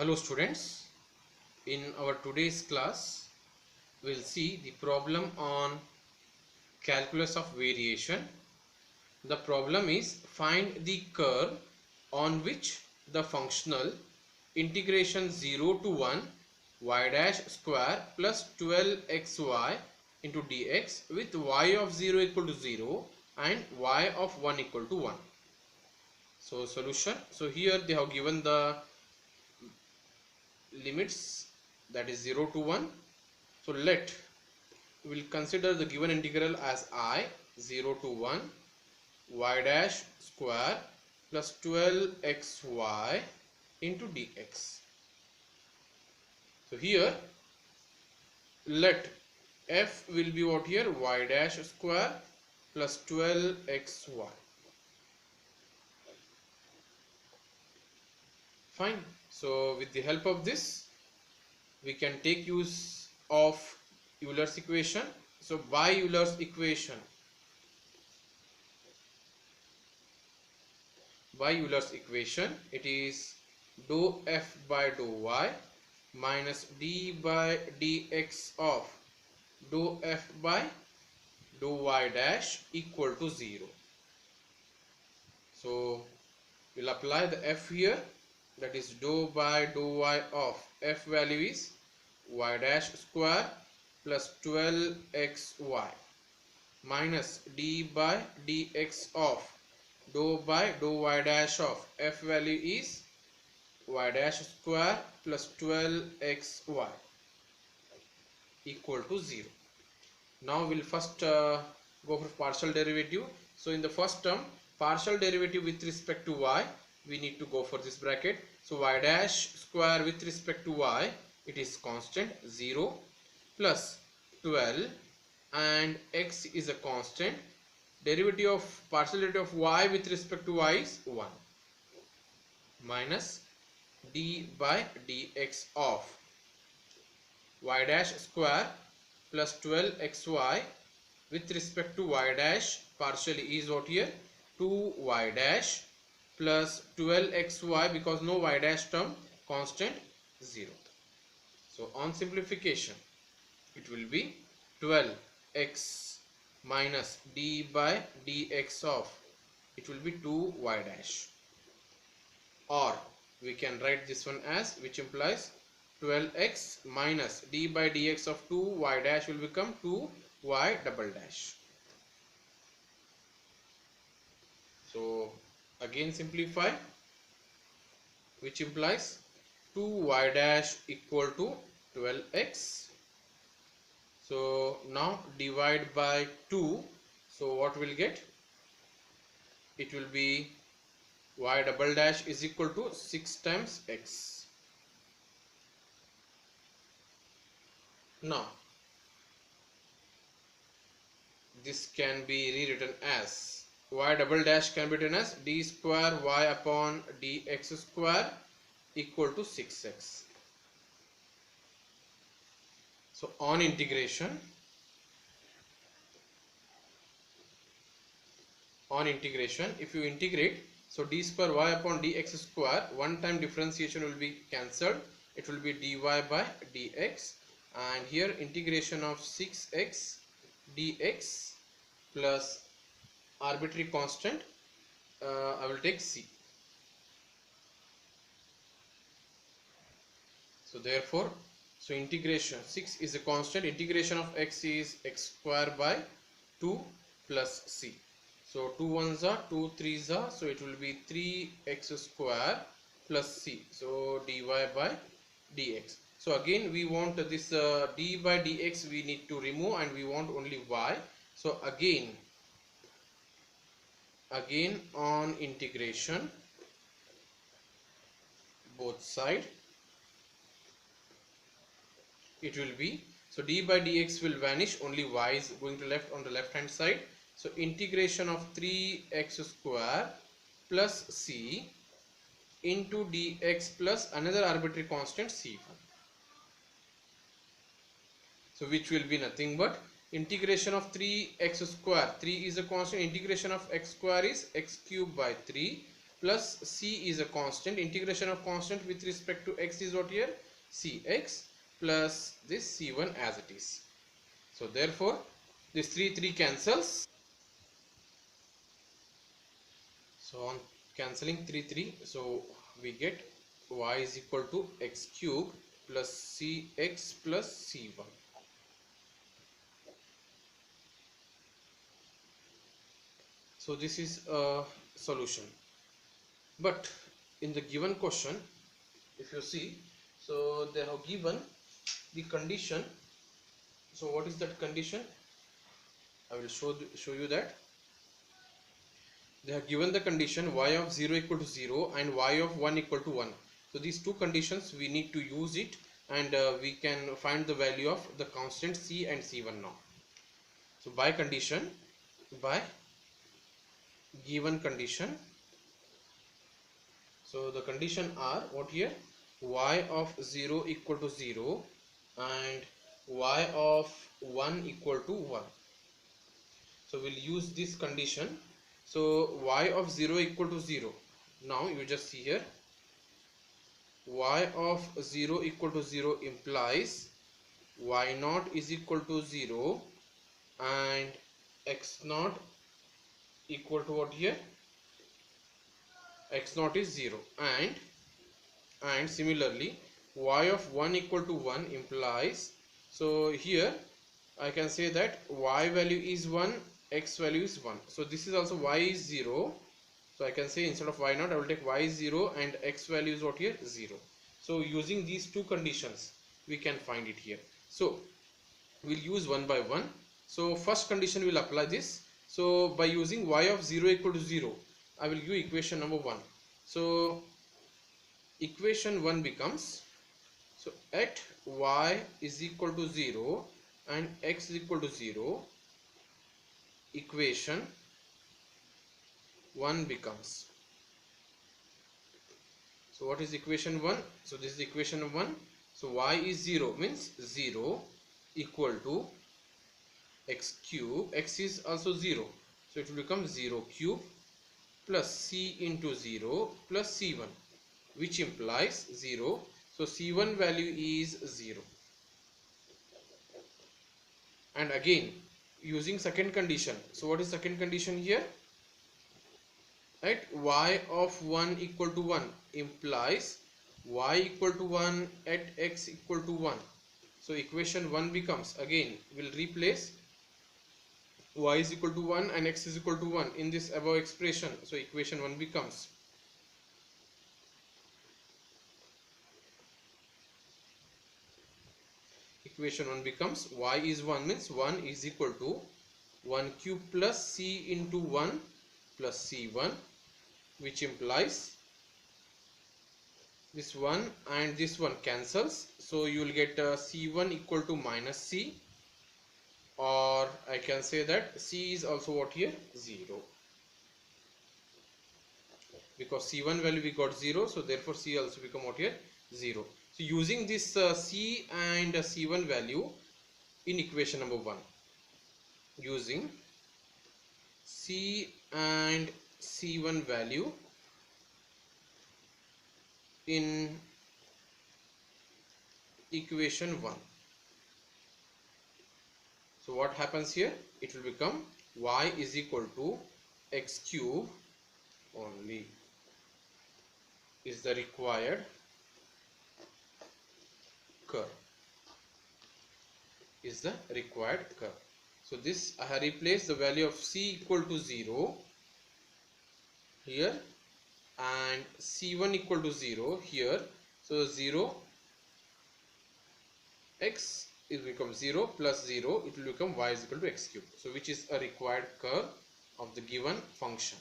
Hello students, in our today's class we'll see the problem on calculus of variation. The problem is find the curve on which the functional integration 0 to 1 y dash square plus 12xy into dx with y of 0 equal to 0 and y of 1 equal to 1. So solution, so here they have given the limits, that is 0 to 1. So we'll consider the given integral as I 0 to 1 y dash square plus 12xy into dx. So here let f will be what here, y dash square plus 12xy. Fine. So with the help of this we can take use of Euler's equation. So by Euler's equation, it is dou f by dou y minus d by dx of dou f by dou y dash equal to 0. So we'll apply the f here, that is dou by dou y of f value is y dash square plus 12xy minus d by dx of dou by dou y dash of f value is y dash square plus 12xy equal to 0. Now we'll first go for partial derivative. So in the first term, partial derivative with respect to y, we need to go for this bracket. So y dash square with respect to y, it is constant 0 plus 12 and x is a constant. Derivative of partial derivative of y with respect to y is 1 minus d by dx of y dash square plus 12xy with respect to y dash partially is what here, 2y dash plus 12xy, because no y dash term, constant 0. So on simplification it will be 12x minus d by dx of, it will be 2y dash, or we can write this one as, which implies 12x minus d by dx of 2y dash will become 2y double dash. So again simplify, which implies 2y dash equal to 12x. So now divide by 2. So what will get? It will be y double dash is equal to 6 times x. Now this can be rewritten as, y double dash can be written as d square y upon dx square equal to 6x. So on integration, if you integrate, so d square y upon dx square, one time differentiation will be cancelled, it will be dy by dx, and here integration of 6x dx plus arbitrary constant, I will take c. So therefore, so integration 6 is a constant, integration of x is x square by 2 plus c. So 2 ones are 2 3s are, so it will be 3x square plus c. So dy by dx. So again we want this d by dx we need to remove and we want only y. So again on integration both side, it will be, so d by dx will vanish, only y is going to left on the left hand side. So integration of 3x square plus c into dx plus another arbitrary constant c1. So which will be nothing but integration of 3x square, 3 is a constant, integration of x square is x cube by 3 plus c is a constant. Integration of constant with respect to x is what here? Cx plus this c1 as it is. So therefore this 3 cancels. So on cancelling 3, so we get y is equal to x cube plus cx plus c1. So this is a solution. But in the given question, if you see, so they have given the condition. So what is that condition? I will show you that. They have given the condition y of 0 equal to 0 and y of 1 equal to 1. So these two conditions we need to use it, and we can find the value of the constant c and c1 now. So by given condition, so the condition are what here? Y of 0 equal to 0 and y of 1 equal to 1. So we'll use this condition. So y of 0 equal to 0. Now you just see here, y of 0 equal to 0 implies y naught is equal to 0 and x naught equal to what here? X naught is 0, and similarly y of 1 equal to 1 implies, so here I can say that y value is 1, x value is 1. So this is also y is 0. So I can say instead of y naught I will take y is 0 and x value is what here? 0. So using these two conditions we can find it here. So we'll use one by one. So first condition will apply this. So by using y of 0 equal to 0, I will give equation number 1. So equation 1 becomes, so at y is equal to 0 and x is equal to 0, equation 1 becomes, so what is equation 1? So this is equation 1. So y is 0 means 0 equal to x cube, x is also 0, so it will become 0 cube plus c into 0 plus c1, which implies 0. So c1 value is 0. And again using second condition. So what is second condition here? At y of 1 equal to 1 implies y equal to 1 at x equal to 1. So equation 1 becomes, again we'll replace y is equal to 1 and x is equal to 1 in this above expression. So equation 1 becomes, equation 1 becomes y is 1 means 1 is equal to 1 cube plus c into 1 plus c1, which implies this 1 and this 1 cancels. So you will get c1 equal to minus c, or I can say that c is also what here? 0. Because c1 value we got 0, so therefore c also become what here? 0. So using this c and c1 value in equation number 1, using c and c1 value in equation 1. So what happens here? It will become y is equal to x cube only is the required curve. Is the required curve. So this I have replaced the value of c equal to 0 here and c1 equal to 0 here. So 0 x it becomes 0 plus 0, it will become y is equal to x cube. So which is a required curve of the given function.